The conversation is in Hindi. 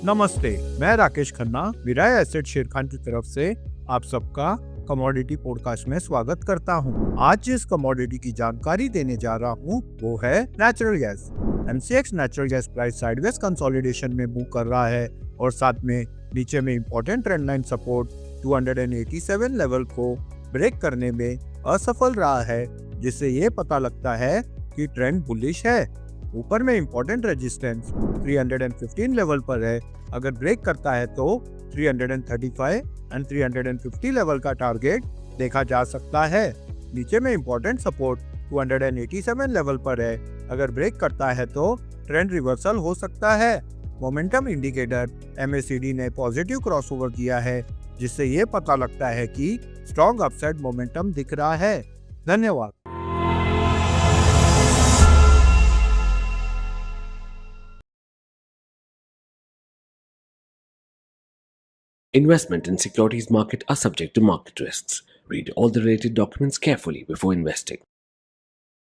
नमस्ते, मैं राकेश खन्ना मिराए एसेट शेरखान की तरफ से आप सबका कमोडिटी पॉडकास्ट में स्वागत करता हूं। आज जिस कमोडिटी की जानकारी देने जा रहा हूं वो है natural gas. MCX natural gas price sideways consolidation में मूव कर रहा है और साथ में नीचे में important trend line support 287 level को ब्रेक करने में असफल रहा है, जिससे ये पता लगता है कि ट्रेंड बुलिश है। ऊपर में इंपॉर्टेंट रेजिस्टेंस 315 लेवल पर है। अगर ब्रेक करता है तो 335 एंड 350 लेवल का टारगेट देखा जा सकता है। नीचे में इंपॉर्टेंट सपोर्ट 287 लेवल पर है। अगर ब्रेक करता है तो ट्रेंड रिवर्सल हो सकता है। मोमेंटम इंडिकेटर MACD ने पॉजिटिव क्रॉसओवर किया है, जिससे ये पता लगता है कि स्ट्रॉन्ग अपसाइड मोमेंटम दिख रहा है। धन्यवाद। Investment in securities market are subject to market risks. Read all the related documents carefully before investing.